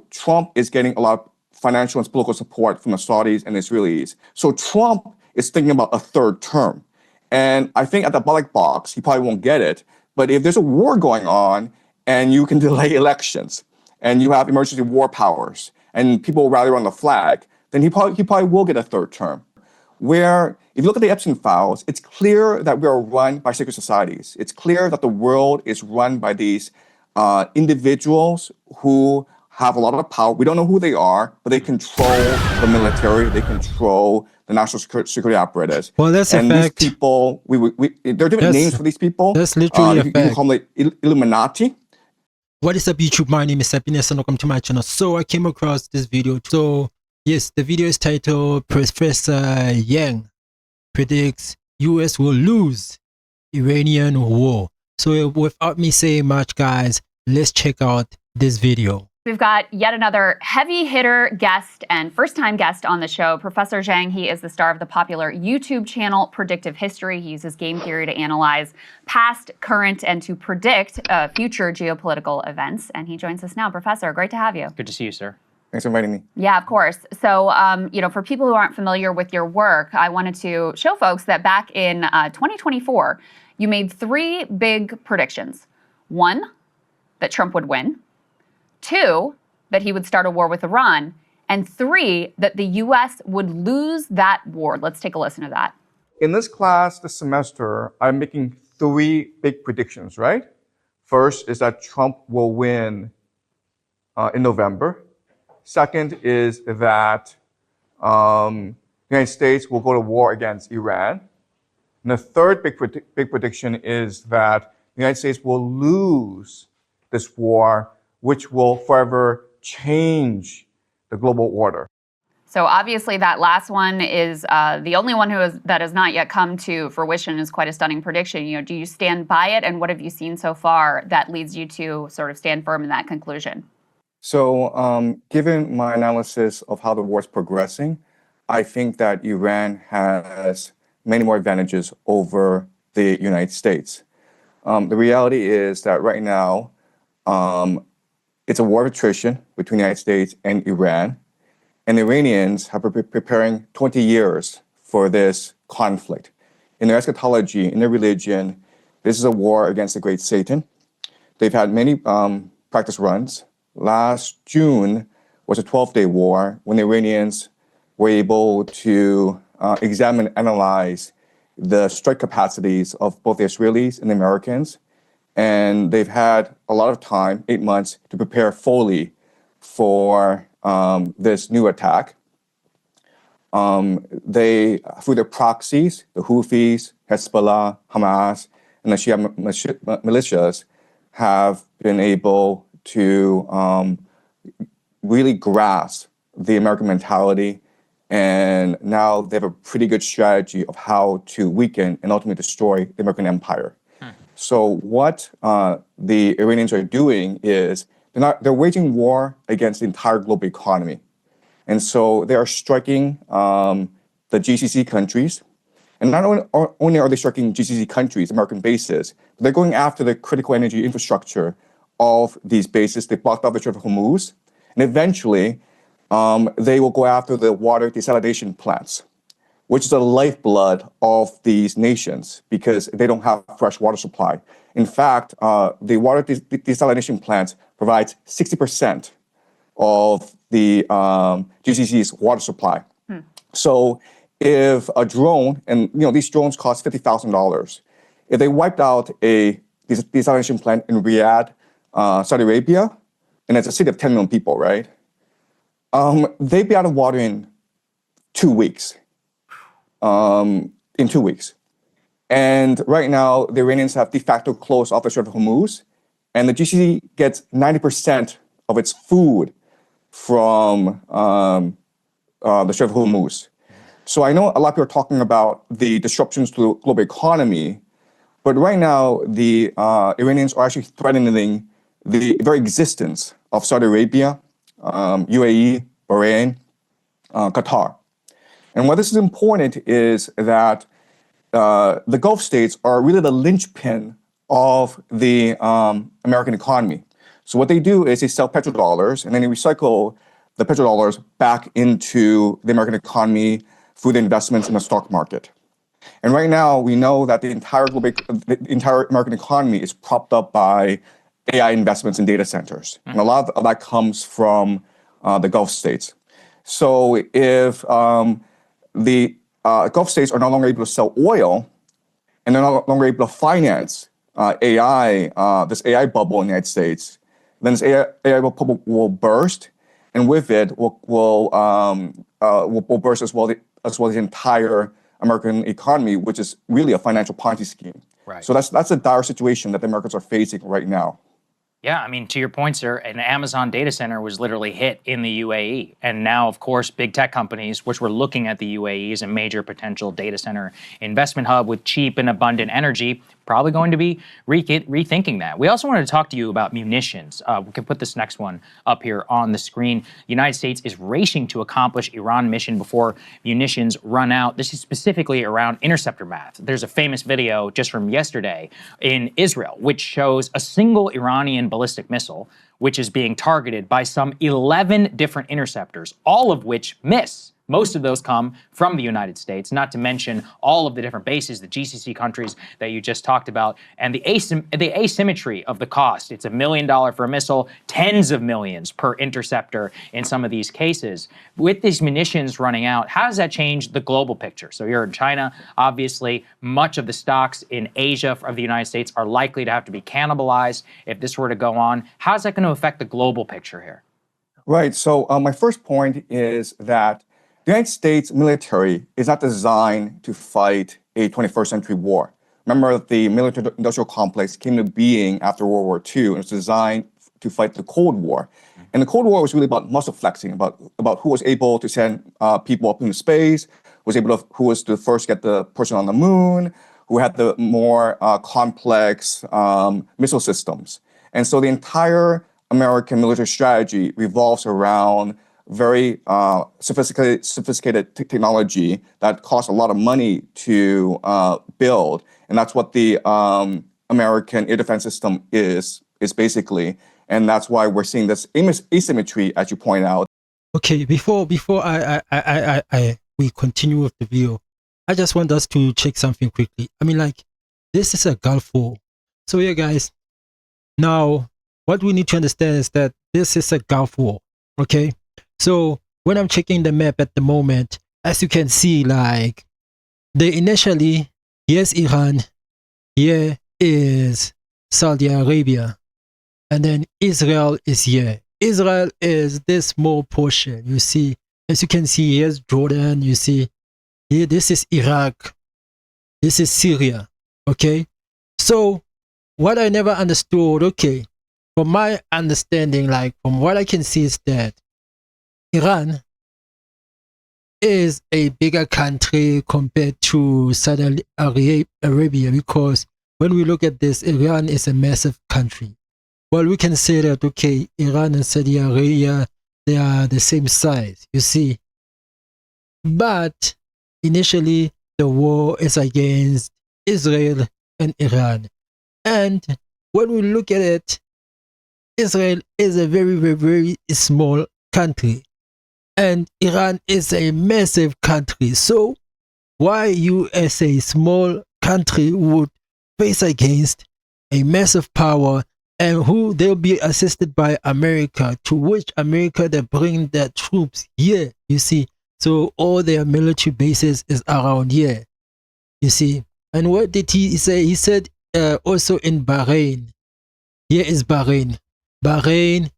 Trump is getting a lot of financial and political support from the Saudis and Israelis. So Trump is thinking about a third term. And I think at the ballot box, he probably won't get it. But if there's a war going on and you can delay elections and you have emergency war powers and people rally around the flag, then he probably will get a third term. Where, if you look at the Epstein files, it's clear that we are run by secret societies. It's clear that the world is run by these individuals who have a lot of power. We don't know who they are, but they control the military. They control the national security apparatus. Well, that's a fact. These people, there are different names for these people. That's literally a fact. You can call them Illuminati. What is up, YouTube? My name is Happiness and welcome to my channel. So I came across this video. So yes, the video is titled Professor Jiang predicts US will lose Iranian war. So without me saying much, guys, let's check out this video. We've got yet another heavy hitter guest and first-time guest on the show, Professor Jiang. He is the star of the popular YouTube channel Predictive History. He uses game theory to analyze past, current, and to predict future geopolitical events. And he joins us now. Professor, great to have you. Good to see you, sir. Thanks for inviting me. Yeah, of course. So, for people who aren't familiar with your work, I wanted to show folks that back in 2024, you made three big predictions. One, that Trump would win. Two, that he would start a war with Iran. And three, that the US would lose that war. Let's take a listen to that. In this class this semester, I'm making three big predictions, right? First is that Trump will win in November. Second is that the United States will go to war against Iran. And the third big prediction is that the United States will lose this war, which will forever change the global order. So obviously that last one is the only one that has not yet come to fruition. Is quite a stunning prediction. Do you stand by it, and what have you seen so far that leads you to sort of stand firm in that conclusion? So given my analysis of how the war is progressing, I think that Iran has many more advantages over the United States. The reality is that right now, it's a war of attrition between the United States and Iran. And the Iranians have been preparing 20 years for this conflict. In their eschatology, in their religion, this is a war against the great Satan. They've had many practice runs. Last June was a 12-day war when the Iranians were able to examine and analyze the strike capacities of both the Israelis and the Americans. And they've had a lot of time, 8 months, to prepare fully for this new attack. They, through their proxies, the Houthis, Hezbollah, Hamas, and the Shia militias, have been able to really grasp the American mentality. And now they have a pretty good strategy of how to weaken and ultimately destroy the American empire. So what the Iranians are doing is they're waging war against the entire global economy. And so they are striking the GCC countries. And not only are they striking GCC countries, American bases, but they're going after the critical energy infrastructure of these bases. They blocked off the Strait of Hormuz. And eventually, they will go after the water desalination plants, which is the lifeblood of these nations because they don't have fresh water supply. In fact, the water desalination plants provides 60% of the GCC's water supply. So if a drone, and these drones cost $50,000, if they wiped out a desalination plant in Riyadh, Saudi Arabia, and it's a city of 10 million people, right? They'd be out of water in 2 weeks. In 2 weeks. And right now, the Iranians have de facto closed off the Strait of Hormuz, and the GCC gets 90% of its food from the Strait of Hormuz. So I know a lot of people are talking about the disruptions to the global economy, but right now, the Iranians are actually threatening the very existence of Saudi Arabia, UAE, Bahrain, Qatar. And why this is important is that the Gulf states are really the linchpin of the American economy. So what they do is they sell petrodollars and then they recycle the petrodollars back into the American economy through the investments in the stock market. And right now, we know that the entire American economy is propped up by AI investments in data centers. And a lot of that comes from the Gulf states. So if the Gulf states are no longer able to sell oil, and they're no longer able to finance AI, this AI bubble in the United States, then this AI bubble will burst, and with it will burst as well as the entire American economy, which is really a financial Ponzi scheme. Right. So that's a dire situation that the Americans are facing right now. Yeah, I mean, to your point, sir, an Amazon data center was literally hit in the UAE. And now, of course, big tech companies, which were looking at the UAE as a major potential data center investment hub with cheap and abundant energy, probably going to be rethinking that. We also wanted to talk to you about munitions. We can put this next one up here on the screen. The United States is racing to accomplish Iran mission before munitions run out. This is specifically around interceptor math. There's a famous video just from yesterday in Israel, which shows a single Iranian ballistic missile, which is being targeted by some 11 different interceptors, all of which miss. Most of those come from the United States, not to mention all of the different bases, the GCC countries that you just talked about, and the asymmetry of the cost. It's $1 million for a missile, tens of millions per interceptor in some of these cases. With these munitions running out, how does that change the global picture? So you're in China, obviously, much of the stocks in Asia of the United States are likely to have to be cannibalized if this were to go on. How's that going to affect the global picture here? Right. So my first point is that the United States military is not designed to fight a 21st century war. Remember, the military-industrial complex came to being after World War II, and it was designed to fight the Cold War. And the Cold War was really about muscle flexing, about who was able to send people up into space, who was to first get the person on the moon, who had the more complex missile systems. And so the entire American military strategy revolves around very sophisticated technology that costs a lot of money to build, and that's what the American air defense system is basically, and that's why we're seeing this asymmetry, as you point out. Okay, before we continue with the video, I just want us to check something quickly. I mean, like, this is a Gulf War. So yeah, guys, now what we need to understand is that this is a Gulf War, okay? So when I'm checking the map at the moment, as you can see, like, they initially, here's Iran, here is Saudi Arabia, and then Israel is here. Israel is this small portion, you see. As you can see, here's Jordan, you see. Here, this is Iraq, this is Syria, okay? So what I never understood, okay, from my understanding, like, from what I can see is that Iran is a bigger country compared to Saudi Arabia, because when we look at this, Iran is a massive country. Well, we can say that, okay, Iran and Saudi Arabia, they are the same size, you see. But initially, the war is against Israel and Iran. And when we look at it, Israel is a very, very, very small country. And Iran is a massive country. So why you as a small country would face against a massive power, and who they'll be assisted by America, to which America, they bring their troops here, you see. So all their military bases is around here, you see. And what did he say? He said also in Bahrain. Here is Bahrain. Bahrain,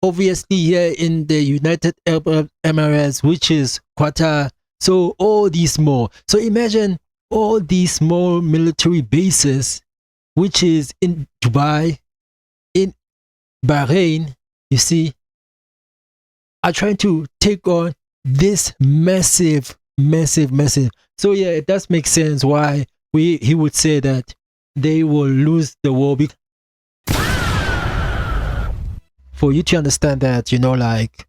obviously here in the United Arab Emirates, which is Qatar. So all these small. So imagine all these small military bases, which is in Dubai, in Bahrain, you see, are trying to take on this massive. So yeah, it does make sense why he would say that they will lose the war. For you to understand that, you know, like,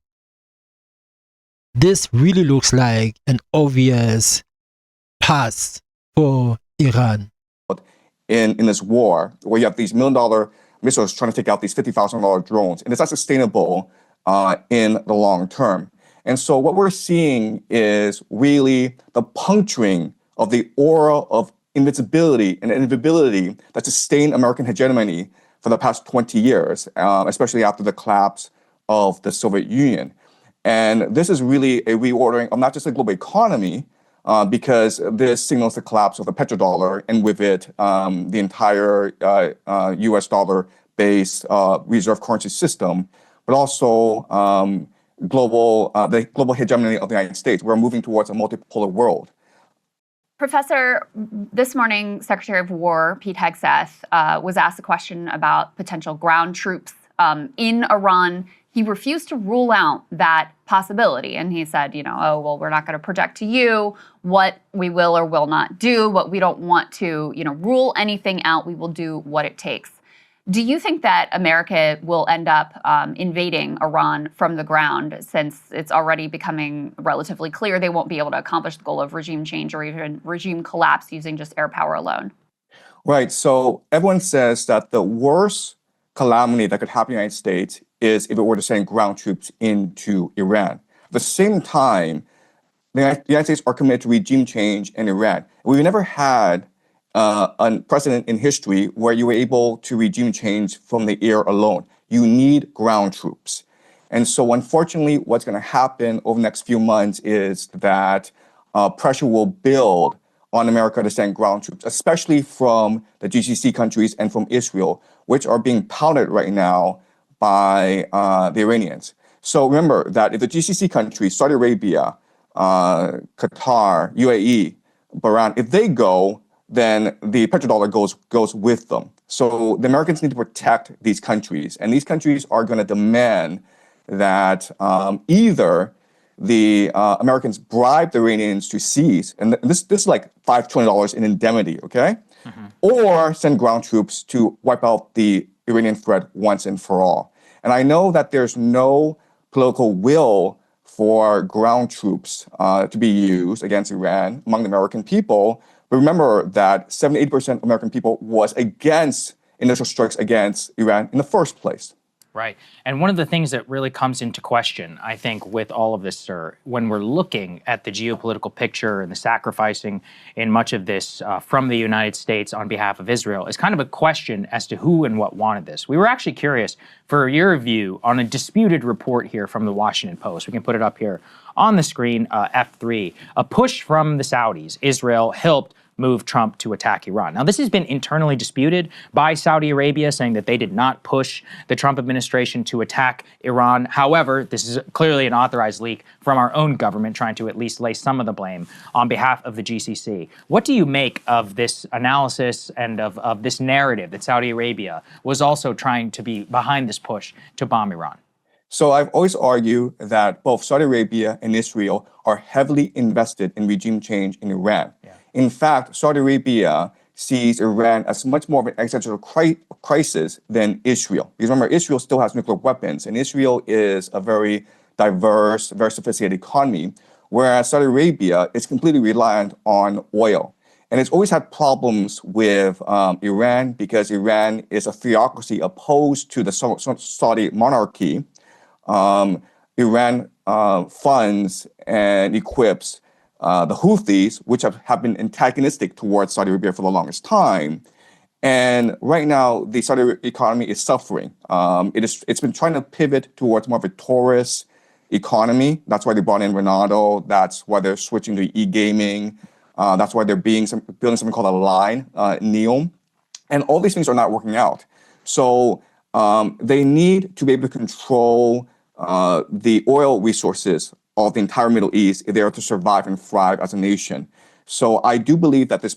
this really looks like an obvious pass for Iran. In this war, where you have these $1 million missiles trying to take out these $50,000 drones, and it's not sustainable in the long term. And so what we're seeing is really the puncturing of the aura of invincibility and invisibility that sustained American hegemony for the past 20 years, especially after the collapse of the Soviet Union. And this is really a reordering of not just the global economy, because this signals the collapse of the petrodollar, and with it, the entire US dollar-based reserve currency system, but also the global hegemony of the United States. We're moving towards a multipolar world. Professor, this morning, Secretary of War Pete Hegseth was asked a question about potential ground troops in Iran. He refused to rule out that possibility. And he said, oh, well, we're not going to project to you what we will or will not do, but we don't want to, rule anything out. We will do what it takes. Do you think that America will end up invading Iran from the ground, since it's already becoming relatively clear they won't be able to accomplish the goal of regime change or even regime collapse using just air power alone? Right. So everyone says that the worst calamity that could happen in the United States is if it were to send ground troops into Iran. At the same time, the United States are committed to regime change in Iran. We've never had a precedent in history where you were able to regime change from the air alone. You need ground troops. And so unfortunately, what's going to happen over the next few months is that pressure will build on America to send ground troops, especially from the GCC countries and from Israel, which are being pounded right now by the Iranians. So remember that if the GCC countries, Saudi Arabia, Qatar, UAE, Bahrain, if they go, then the petrodollar goes with them. So the Americans need to protect these countries, and these countries are going to demand that either the Americans bribe the Iranians to cease, and this is like $5 trillion in indemnity, okay? Or send ground troops to wipe out the Iranian threat once and for all. And I know that there's no political will for ground troops to be used against Iran among the American people. But remember that 78% of American people was against initial strikes against Iran in the first place. Right. And one of the things that really comes into question, I think, with all of this, sir, when we're looking at the geopolitical picture and the sacrificing in much of this from the United States on behalf of Israel, is kind of a question as to who and what wanted this. We were actually curious for your view on a disputed report here from the Washington Post. We can put it up here on the screen, F3. A push from the Saudis. Israel helped move Trump to attack Iran. Now, this has been internally disputed by Saudi Arabia, saying that they did not push the Trump administration to attack Iran. However, this is clearly an authorized leak from our own government, trying to at least lay some of the blame on behalf of the GCC. What do you make of this analysis and of this narrative that Saudi Arabia was also trying to be behind this push to bomb Iran? So I've always argued that both Saudi Arabia and Israel are heavily invested in regime change in Iran. Yeah. In fact, Saudi Arabia sees Iran as much more of an existential crisis than Israel. Because remember, Israel still has nuclear weapons, and Israel is a very diverse, very sophisticated economy, whereas Saudi Arabia is completely reliant on oil. And it's always had problems with Iran because Iran is a theocracy opposed to the Saudi monarchy. Iran funds and equips the Houthis, which have been antagonistic towards Saudi Arabia for the longest time. And right now, the Saudi economy is suffering. It's been trying to pivot towards more of a tourist economy. That's why they brought in Ronaldo. That's why they're switching to e-gaming. That's why they're building something called a line, NEOM. And all these things are not working out. So they need to be able to control the oil resources of the entire Middle East if they are to survive and thrive as a nation. So I do believe that this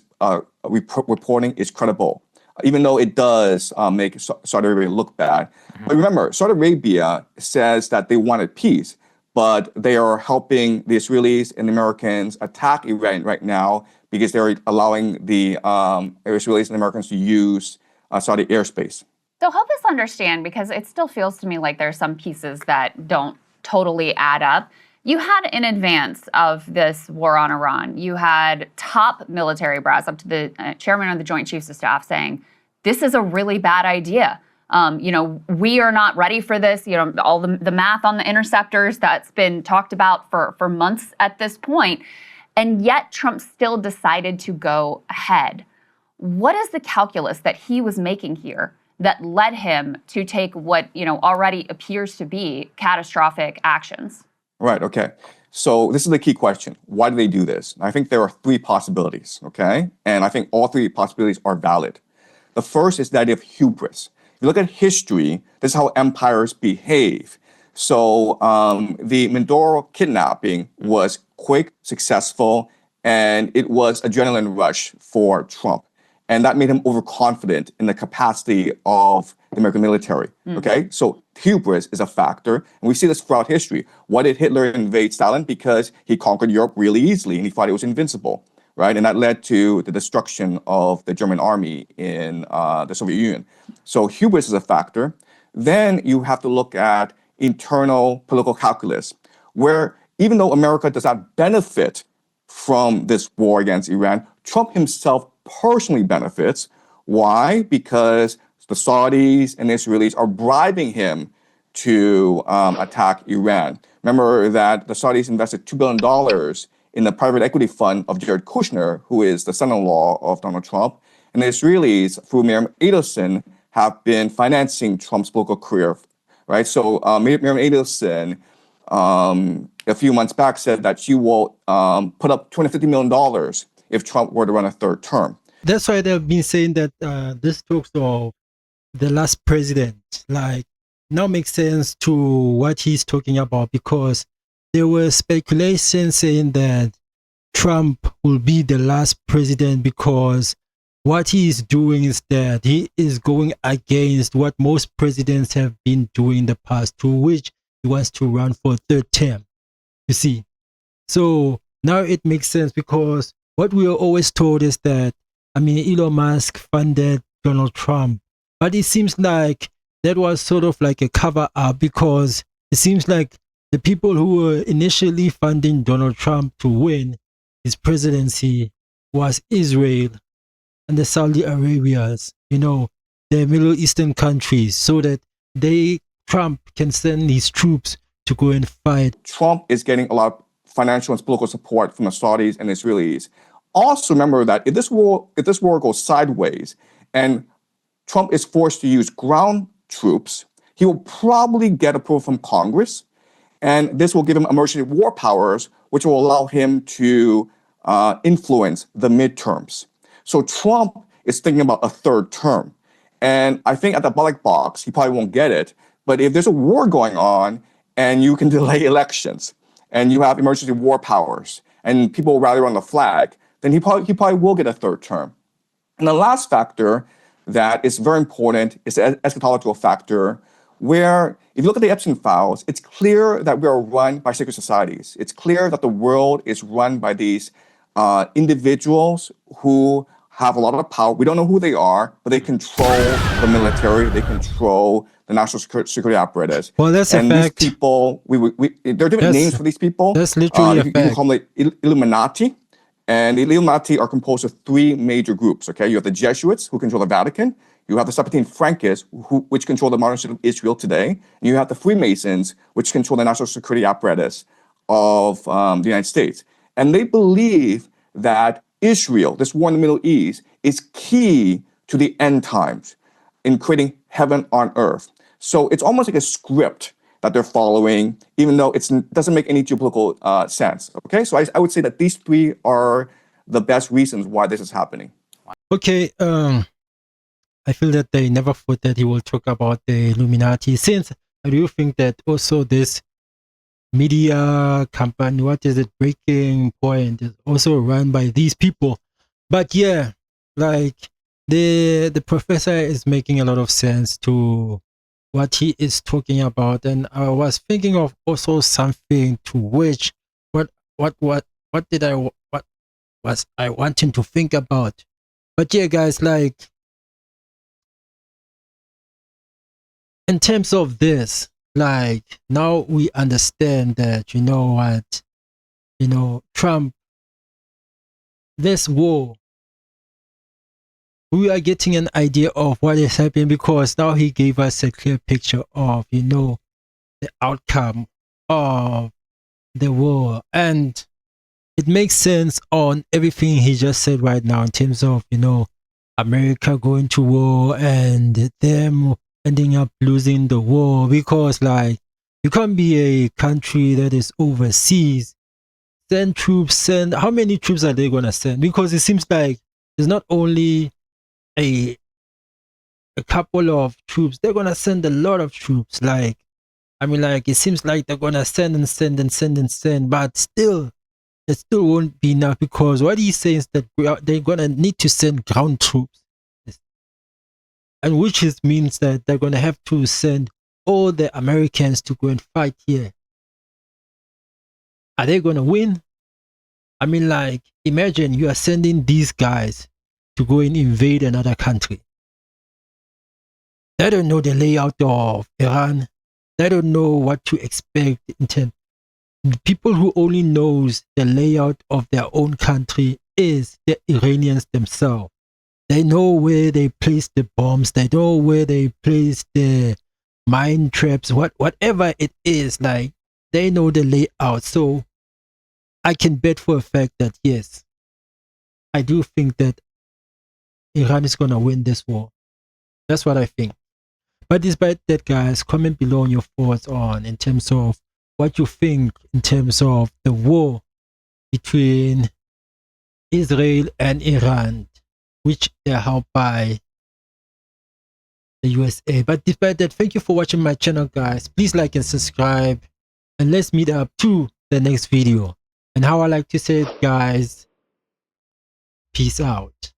reporting is credible, even though it does make Saudi Arabia look bad. But remember, Saudi Arabia says that they wanted peace, but they are helping the Israelis and the Americans attack Iran right now because they're allowing the Israelis and Americans to use Saudi airspace. So help us understand, because it still feels to me like there's some pieces that don't totally add up. You had, in advance of this war on Iran, you had top military brass up to the chairman of the Joint Chiefs of Staff saying, this is a really bad idea. We are not ready for this. All the math on the interceptors that's been talked about for months at this point. And yet Trump still decided to go ahead. What is the calculus that he was making here that led him to take what, already appears to be catastrophic actions? Right, okay. So this is the key question. Why do they do this? I think there are three possibilities, okay? And I think all three possibilities are valid. The first is the idea of hubris. If you look at history, this is how empires behave. So the Mindoro kidnapping was quick, successful, and it was adrenaline rush for Trump. And that made him overconfident in the capacity of the American military. Okay, so hubris is a factor, and we see this throughout history. Why did Hitler invade Stalin? Because he conquered Europe really easily, and he thought he was invincible, right? And that led to the destruction of the German army in the Soviet Union. So hubris is a factor. Then you have to look at internal political calculus, where even though America does not benefit from this war against Iran, Trump himself personally benefits. Why? Because the Saudis and the Israelis are bribing him to attack Iran. Remember that the Saudis invested $2 billion in the private equity fund of Jared Kushner, who is the son-in-law of Donald Trump. And the Israelis, through Miriam Adelson, have been financing Trump's political career, right? So Miriam Adelson, a few months back, said that she will put up $250 million if Trump were to run a third term. That's why they've been saying that this talks of the last president, now makes sense to what he's talking about, because there were speculations saying that Trump will be the last president because what he is doing is that he is going against what most presidents have been doing in the past, to which he wants to run for a third term. You see, so now it makes sense, because what we are always told is that, Elon Musk funded Donald Trump, but it seems like that was sort of like a cover up, because it seems like the people who were initially funding Donald Trump to win his presidency was Israel and the Saudi Arabias, the Middle Eastern countries, so that Trump can send his troops to go and fight. Trump is getting a lot of financial and political support from the Saudis and Israelis. Also remember that if this war goes sideways and Trump is forced to use ground troops, he will probably get approval from Congress, and this will give him emergency war powers, which will allow him to influence the midterms. So Trump is thinking about a third term. And I think at the ballot box, he probably won't get it. But if there's a war going on and you can delay elections and you have emergency war powers and people rally around the flag, then he probably will get a third term. And the last factor that is very important is the eschatological factor, where if you look at the Epstein files, it's clear that we are run by secret societies. It's clear that the world is run by these individuals who have a lot of power. We don't know who they are, but they control the military. They control the national security apparatus. Well, that's a fact. And these people, there are different names for these people. That's literally a fact. You can call them the Illuminati. And the Illuminati are composed of three major groups, okay? You have the Jesuits, who control the Vatican. You have the Sephardim Frankists, which control the modern state of Israel today. And you have the Freemasons, which control the national security apparatus of the United States. And they believe that Israel, this war in the Middle East, is key to the end times in creating heaven on earth. So it's almost like a script that they're following, even though it doesn't make any geopolitical sense. Okay, so I would say that these three are the best reasons why this is happening. Okay, I feel that they never thought that he will talk about the Illuminati. Since I do think that also this media company, Breaking Point, is also run by these people. But yeah, the professor is making a lot of sense to what he is talking about, and I was thinking of also something to which what was I wanting to think about. But yeah, guys, in terms of this, now we understand that Trump, this war we are getting an idea of what is happening, because now he gave us a clear picture of, you know, the outcome of the war. And it makes sense on everything he just said right now in terms of, you know, America going to war and them ending up losing the war, because like you can't be a country that is overseas, send troops, send, how many troops are they gonna send? Because it seems like it's not only a couple of troops, they're gonna send a lot of troops. Like, I mean, like, it seems like they're gonna send and send and send and send, but still, it still won't be enough, because what he says that they're gonna need to send ground troops, and which is means that they're gonna have to send all the Americans to go and fight here. Are they gonna win? I mean, like, imagine you are sending these guys to go and invade another country. They don't know the layout of Iran. They don't know what to expect in terms. People who only knows the layout of their own country is the Iranians themselves. They know where they place the bombs. They know where they place the mine traps. Whatever it is, like, they know the layout. So I can bet for a fact that yes, I do think that Iran is gonna win this war. That's what I think. But despite that, guys, comment below on your thoughts on in terms of what you think in terms of the war between Israel and Iran, which they're helped by the USA. But despite that, thank you for watching my channel, guys. Please like and subscribe, and let's meet up to the next video. And how I like to say it, guys, peace out.